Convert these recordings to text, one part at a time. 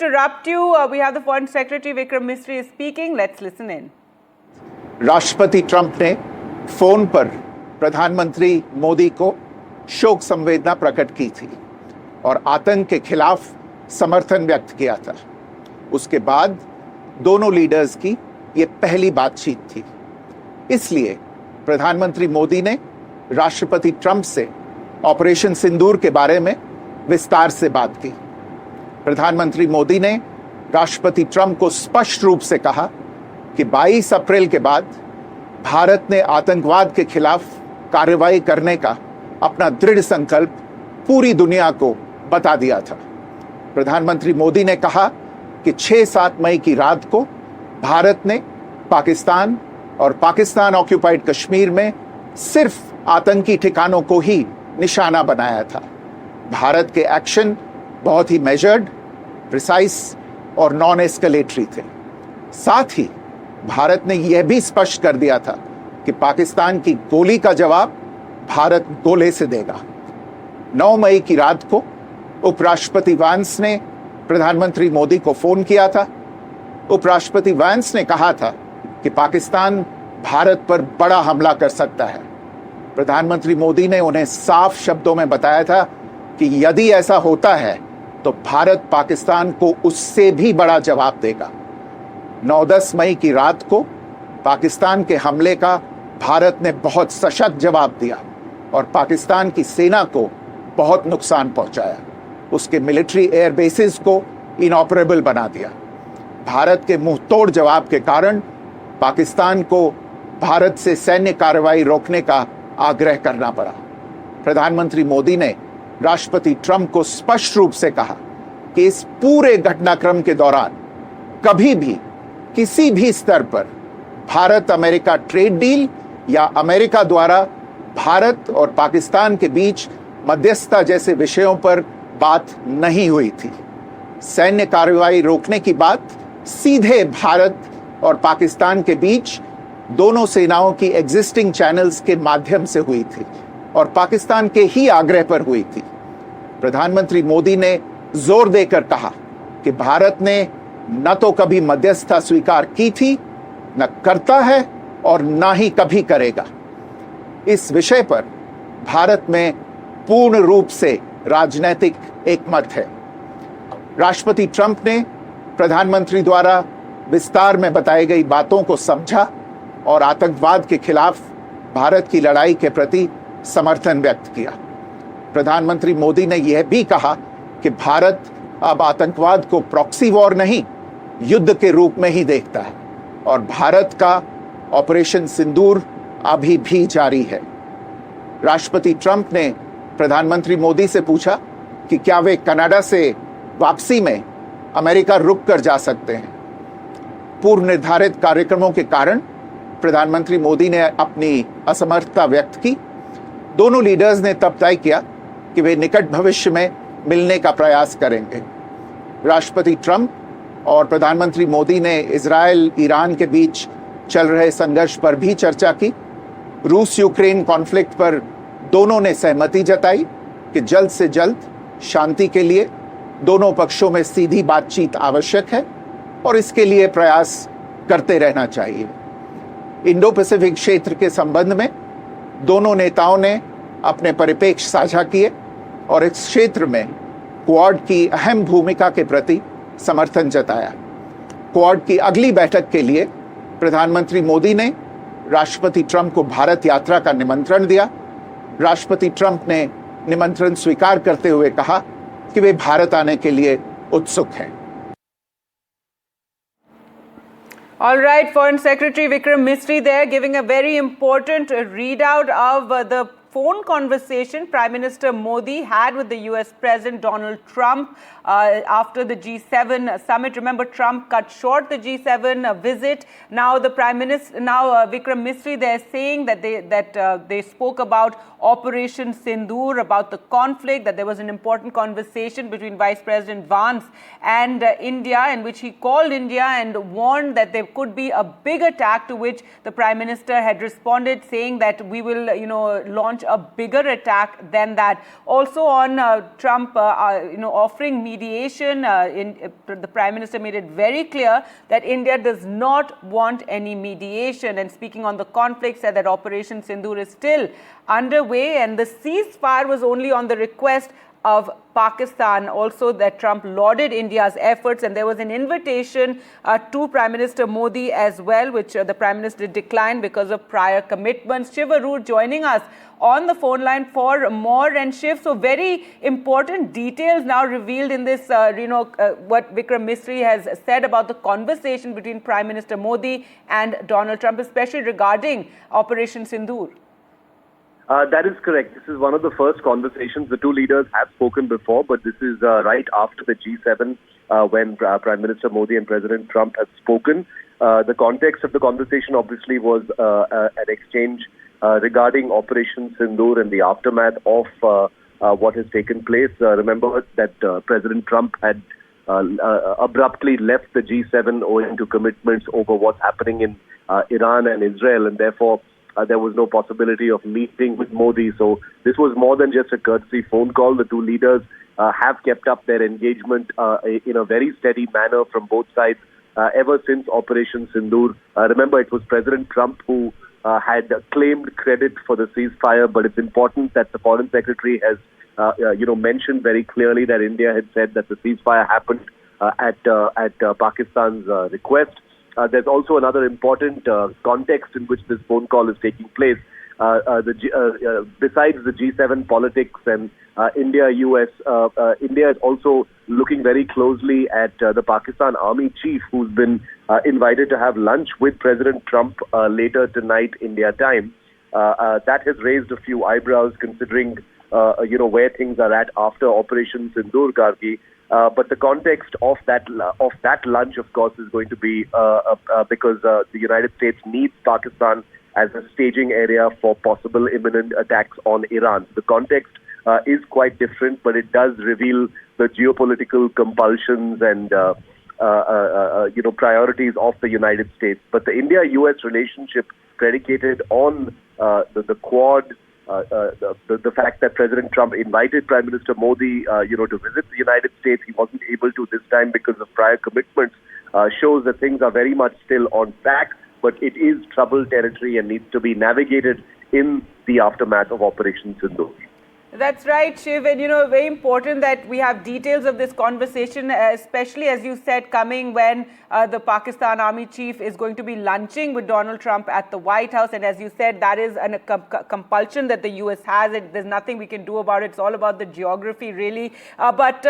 interrupt you. We have the Foreign Secretary Vikram Misri is speaking. Let's listen in. राष्ट्रपति Trump ने phone पर प्रधानमंत्री मोदी को शोक संवेदना प्रकट की थी और आतंक के खिलाफ समर्थन व्यक्त किया था। उसके बाद दोनों लीडर्स की ये पहली बातचीत थी। इसलिए प्रधानमंत्री मोदी ने राष्ट्रपति ट्रंप से ऑपरेशन सिंदूर के बारे में विस्तार से बात की। प्रधानमंत्री मोदी ने राष्ट्रपति ट्रंप को स्पष्ट रूप से कहा कि 22 अप्रैल के बाद भारत ने आतंकवाद के खिलाफ कार्रवाई करने का अपना दृढ़ संकल्प पूरी दुनिया को बता दिया था। प्रधानमंत्री मोदी ने कहा कि 6-7 मई की रात को भारत ने पाकिस्तान और पाकिस्तान ऑक्यूपाइड कश्मीर में सिर्फ आतंकी ठिकानों को ही निशाना बनाया था। भारत के एक्शन बहुत ही मेजर्ड, प्रिसाइस और नॉन एस्केलेटरी थे। साथ ही भारत ने यह भी स्पष्ट कर दिया था कि पाकिस्तान की गोली का जवाब भारत गोले से देगा। 9 मई की रात को उपराष्ट्रपति वांस ने प्रधानमंत्री मोदी को फोन किया था। उपराष्ट्रपति वांस ने कहा था कि पाकिस्तान भारत पर बड़ा हमला कर सकता है। प्रधानमंत्री मोदी ने उन्हें साफ शब्दों में बताया था कि यदि ऐसा होता है तो भारत पाकिस्तान को उससे भी बड़ा जवाब देगा। 9-10 मई की रात को पाकिस्तान के हमले का भारत ने बहुत सशक्त जवाब दिया और पाकिस्तान की सेना को बहुत नुकसान पहुंचाया। उसके मिलिट्री एयर बेसिस को इनऑपरेबल बना दिया। भारत के मुंहतोड़ जवाब के कारण पाकिस्तान को भारत से सैन्य कार्रवाई रोकने का आग्रह करना पड़ा। प्रधानमंत्री मोदी ने राष्ट्रपति ट्रंप को स्पष्ट रूप से कहा कि इस पूरे घटनाक्रम के दौरान कभी भी किसी भी स्तर पर भारत अमेरिका ट्रेड डील या अमेरिका द्वारा भारत और पाकिस्तान के बीच मध्यस्थता जैसे विषयों पर बात नहीं हुई थी। सैन्य कार्रवाई रोकने की बात सीधे भारत और पाकिस्तान के बीच दोनों सेनाओं की एग्जिस्टिंग चैनल्स के माध्यम से हुई थी और पाकिस्तान के ही आग्रह पर हुई थी। प्रधानमंत्री मोदी ने जोर देकर कहा कि भारत ने न तो कभी मध्यस्थता स्वीकार की थी, न करता है और न ही कभी करेगा। इस विषय पर भारत में पूर्ण रूप से राजनीतिक एकमत है। राष्ट्रपति ट्रंप ने प्रधानमंत्री द्वारा विस्तार में बताई गई बातों को समझा और आतंकवाद के खिलाफ भारत की लड़ाई के प्रति समर्थन व्यक्त किया। प्रधानमंत्री मोदी ने यह भी कहा कि भारत अब आतंकवाद को प्रॉक्सी वॉर नहीं, युद्ध के रूप में ही देखता है और भारत का ऑपरेशन सिंदूर अभी भी जारी है। राष्ट्रपति ट्रंप ने प्रधानमंत्री मोदी से पूछा कि क्या वे कनाडा से वापसी में अमेरिका रुक कर जा सकते हैं। पूर्व निर्धारित कार्यक्रमों के कारण प्रधानमंत्री मोदी ने अपनी असमर्थता व्यक्त की। दोनों लीडर्स ने तब तय किया कि वे निकट भविष्य में मिलने का प्रयास करेंगे। राष्ट्रपति ट्रंप और प्रधानमंत्री मोदी ने इजराइल ईरान के बीच चल रहे संघर्ष पर भी चर्चा की। रूस यूक्रेन कॉन्फ्लिक्ट पर दोनों ने सहमति जताई कि जल्द से जल्द शांति के लिए दोनों पक्षों में सीधी बातचीत आवश्यक है और इसके लिए प्रयास करते रहना चाहिए। इंडो पैसिफिक क्षेत्र के संबंध में दोनों नेताओं ने अपने परिप्रेक्ष्य साझा किए और इस क्षेत्र में क्वाड की अहम भूमिका के प्रति समर्थन जताया। क्वाड की अगली बैठक के लिए प्रधानमंत्री मोदी ने राष्ट्रपति ट्रंप को भारत यात्रा का निमंत्रण दिया। राष्ट्रपति ट्रंप ने निमंत्रण स्वीकार करते हुए कहा कि वे भारत आने के लिए उत्सुक हैं। All right, Foreign Secretary Vikram Misri there giving a very important readout of the phone conversation Prime Minister Modi had with the US President Donald Trump after the G7 summit. Remember, Trump cut short the G7 visit. Now the Prime Minister, Vikram Misri, they're saying that they spoke about Operation Sindoor, about the conflict, that there was an important conversation between Vice President Vance and India, in which he called India and warned that there could be a big attack, to which the Prime Minister had responded saying that we will, launch launch a bigger attack than that. Also on Trump, offering mediation, the Prime Minister made it very clear that India does not want any mediation. And speaking on the conflict, said that Operation Sindoor is still underway and the ceasefire was only on the request of Pakistan. Also that Trump lauded India's efforts, and there was an invitation to Prime Minister Modi as well, which the Prime Minister declined because of prior commitments. Shiv Arur joining us on the phone line for more. And Shiv, so very important details now revealed in this, what Vikram Misri has said about the conversation between Prime Minister Modi and Donald Trump, especially regarding Operation Sindoor. That is correct. This is one of the first conversations. The two leaders have spoken before, but this is right after the G7 when Prime Minister Modi and President Trump have spoken. The context of the conversation obviously was an exchange regarding Operation Sindoor and the aftermath of what has taken place. Remember that President Trump had abruptly left the G7 owing to commitments over what's happening in Iran and Israel, and therefore there was no possibility of meeting with Modi. So this was more than just a courtesy phone call. The two leaders have kept up their engagement in a very steady manner from both sides ever since Operation Sindoor. Remember, it was President Trump who had claimed credit for the ceasefire, but it's important that the Foreign Secretary has mentioned very clearly that India had said that the ceasefire happened at Pakistan's request. There's also another important context in which this phone call is taking place. Besides the G7 politics and India-US, India is also looking very closely at the Pakistan Army Chief, who's been invited to have lunch with President Trump later tonight, India time. That has raised a few eyebrows considering, where things are at after Operation Sindoor, Gargi. But the context of that lunch, of course, is going to be because the United States needs Pakistan as a staging area for possible imminent attacks on Iran. The context is quite different, but it does reveal the geopolitical compulsions and priorities of the United States. But the India-US relationship predicated on the Quad. The fact that President Trump invited Prime Minister Modi, to visit the United States, he wasn't able to this time because of prior commitments, shows that things are very much still on track, but it is troubled territory and needs to be navigated in the aftermath of Operation Sindoor. That's right, Shiv, and very important that we have details of this conversation, especially as you said, coming when the Pakistan Army Chief is going to be lunching with Donald Trump at the White House. And as you said, that is a compulsion that the US has. There's nothing we can do about it. It's all about the geography, really. But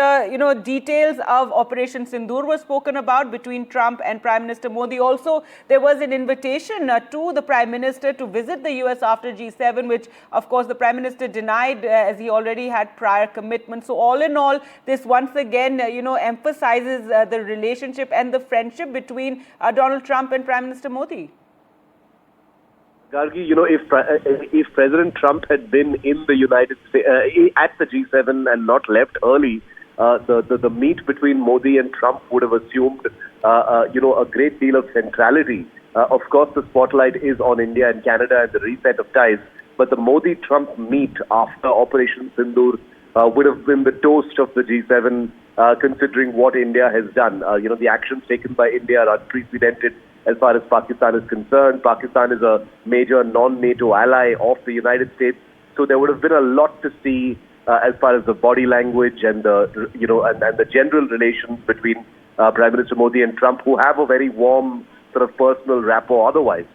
details of Operation Sindoor were spoken about between Trump and Prime Minister Modi. Also, there was an invitation to the Prime Minister to visit the US after G7, which, of course, the Prime Minister denied as he already had prior commitments. So all in all, this once again, emphasizes the relationship and the friendship between Donald Trump and Prime Minister Modi. Gargi, if President Trump had been in the United States at the G7 and not left early, the meet between Modi and Trump would have assumed, a great deal of centrality. Of course, the spotlight is on India and Canada and the reset of ties. But the Modi-Trump meet after Operation Sindoor would have been the toast of the G7, considering what India has done. The actions taken by India are unprecedented as far as Pakistan is concerned. Pakistan is a major non-NATO ally of the United States, so there would have been a lot to see as far as the body language and the general relations between Prime Minister Modi and Trump, who have a very warm sort of personal rapport otherwise.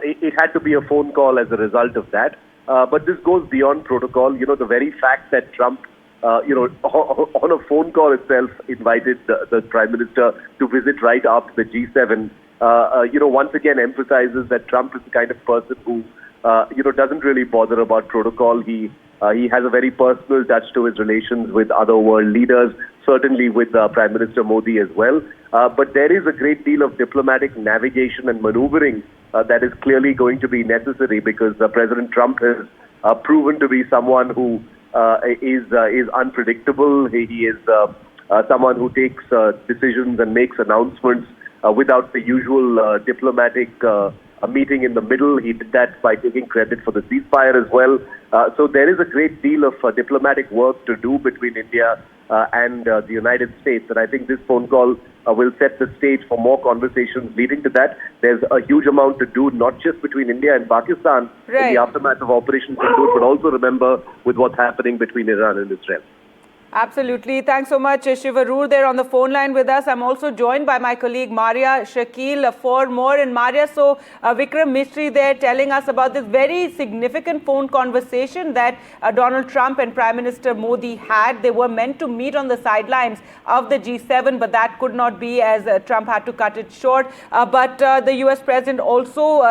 It had to be a phone call as a result of that. But this goes beyond protocol. The very fact that Trump, on a phone call itself, invited the Prime Minister to visit right after the G7, once again emphasizes that Trump is the kind of person who, doesn't really bother about protocol. He has a very personal touch to his relations with other world leaders, certainly with Prime Minister Modi as well. But there is a great deal of diplomatic navigation and maneuvering that is clearly going to be necessary because President Trump has proven to be someone who is unpredictable. He is someone who takes decisions and makes announcements without the usual diplomatic a meeting in the middle. He did that by taking credit for the ceasefire as well. So there is a great deal of diplomatic work to do between India and the United States. And I think this phone call will set the stage for more conversations leading to that. There's a huge amount to do, not just between India and Pakistan in the aftermath of Operation Sindoor, but also remember with what's happening between Iran and Israel. Absolutely. Thanks so much, Shivarur, there on the phone line with us. I'm also joined by my colleague Maria Shakil for more. And Maria, so Vikram Misri there telling us about this very significant phone conversation that Donald Trump and Prime Minister Modi had. They were meant to meet on the sidelines of the G7, but that could not be as Trump had to cut it short. But the US President also,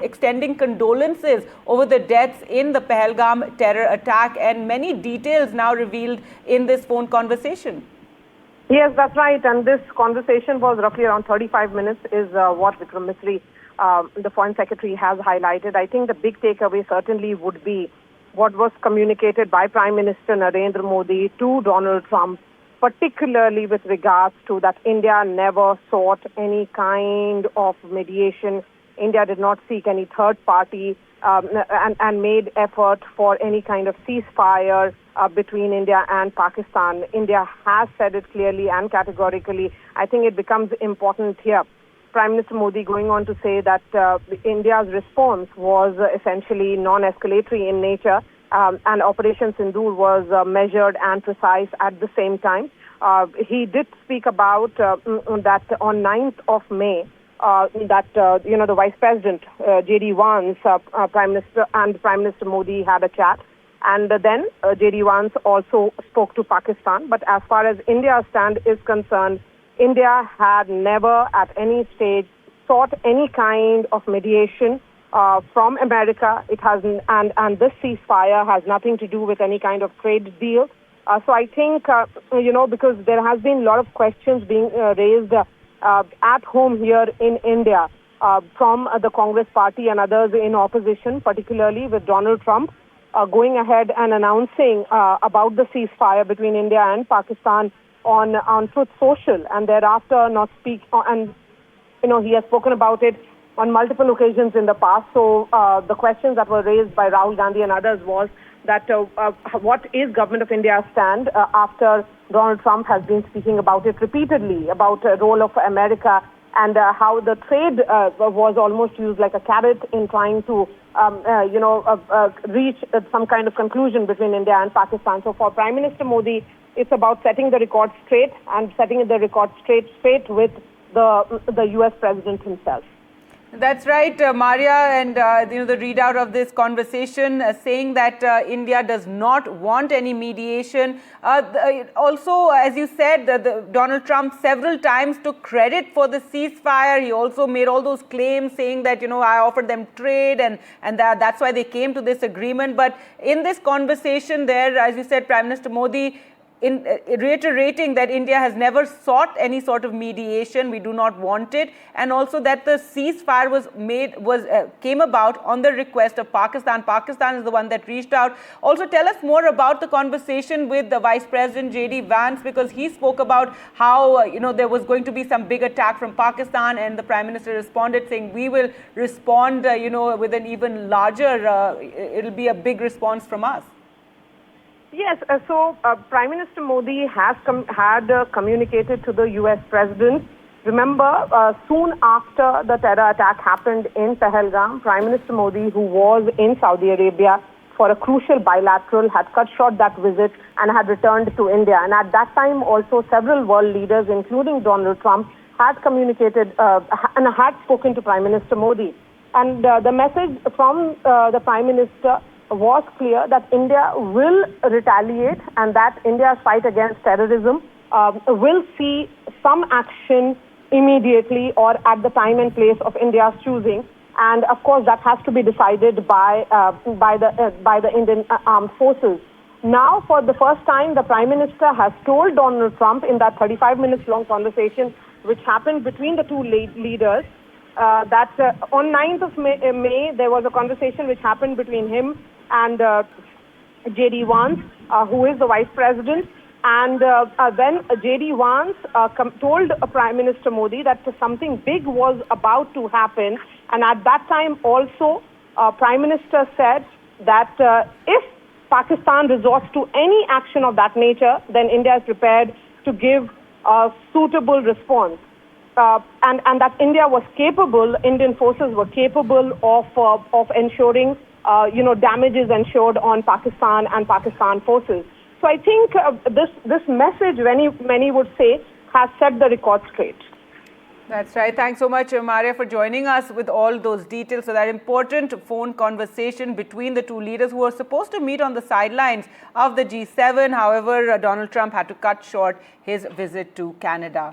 extending condolences over the deaths in the Pahalgam terror attack, and many details now revealed in this phone conversation. Yes, that's right. And this conversation was roughly around 35 minutes is what Vikram Misri, the Foreign Secretary, has highlighted. I think the big takeaway certainly would be what was communicated by Prime Minister Narendra Modi to Donald Trump, particularly with regards to that India never sought any kind of mediation. India did not seek any third party and made effort for any kind of ceasefire between India and Pakistan. India has said it clearly and categorically. I think it becomes important here. Prime Minister Modi going on to say that India's response was essentially non-escalatory in nature, and Operation Sindoor was measured and precise at the same time. He did speak about that on 9th of May, the Vice President, J.D. Vance, Prime Minister Modi had a chat. And then J.D. Vance also spoke to Pakistan. But as far as India's stand is concerned, India had never at any stage sought any kind of mediation from America. It has, and this ceasefire has nothing to do with any kind of trade deal. So I think, because there has been a lot of questions being raised at home here in India from the Congress Party and others in opposition, particularly with Donald Trump going ahead and announcing about the ceasefire between India and Pakistan on Truth Social, and thereafter not speak. And he has spoken about it on multiple occasions in the past. So the questions that were raised by Rahul Gandhi and others was that what is Government of India's stand after Donald Trump has been speaking about it repeatedly, about the role of America and how the trade was almost used like a carrot in trying to, reach some kind of conclusion between India and Pakistan. So for Prime Minister Modi, it's about setting the record straight and setting the record straight with the US President himself. That's right, Maria, and the readout of this conversation saying that India does not want any mediation. Also, as you said, Donald Trump several times took credit for the ceasefire. He also made all those claims saying that, I offered them trade and that's why they came to this agreement. But in this conversation there, as you said, Prime Minister Modi in reiterating that India has never sought any sort of mediation, we do not want it, and also that the ceasefire came about on the request of Pakistan. Pakistan is the one that reached out. Also, tell us more about the conversation with the Vice President J.D. Vance, because he spoke about how there was going to be some big attack from Pakistan, and the Prime Minister responded saying we will respond with an even larger. It'll be a big response from us. Yes, so Prime Minister Modi has communicated to the US President. Remember, soon after the terror attack happened in Pahalgam, Prime Minister Modi, who was in Saudi Arabia for a crucial bilateral, had cut short that visit and had returned to India. And at that time, also several world leaders, including Donald Trump, had communicated and had spoken to Prime Minister Modi. And the message from the Prime Minister was clear that India will retaliate and that India's fight against terrorism will see some action immediately or at the time and place of India's choosing. And of course, that has to be decided by the Indian armed forces. Now, for the first time, the Prime Minister has told Donald Trump in that 35 minutes long conversation which happened between the two leaders that on 9th of May, there was a conversation which happened between him and J.D. Vance, who is the Vice President. And then J.D. Vance told Prime Minister Modi that something big was about to happen. And at that time also, Prime Minister said that if Pakistan resorts to any action of that nature, then India is prepared to give a suitable response. And that India was capable, Indian forces were capable of ensuring, damages ensured on Pakistan and Pakistan forces. So I think this message, many would say, has set the record straight. That's right. Thanks so much, Maria, for joining us with all those details. So that important phone conversation between the two leaders who were supposed to meet on the sidelines of the G7. However, Donald Trump had to cut short his visit to Canada.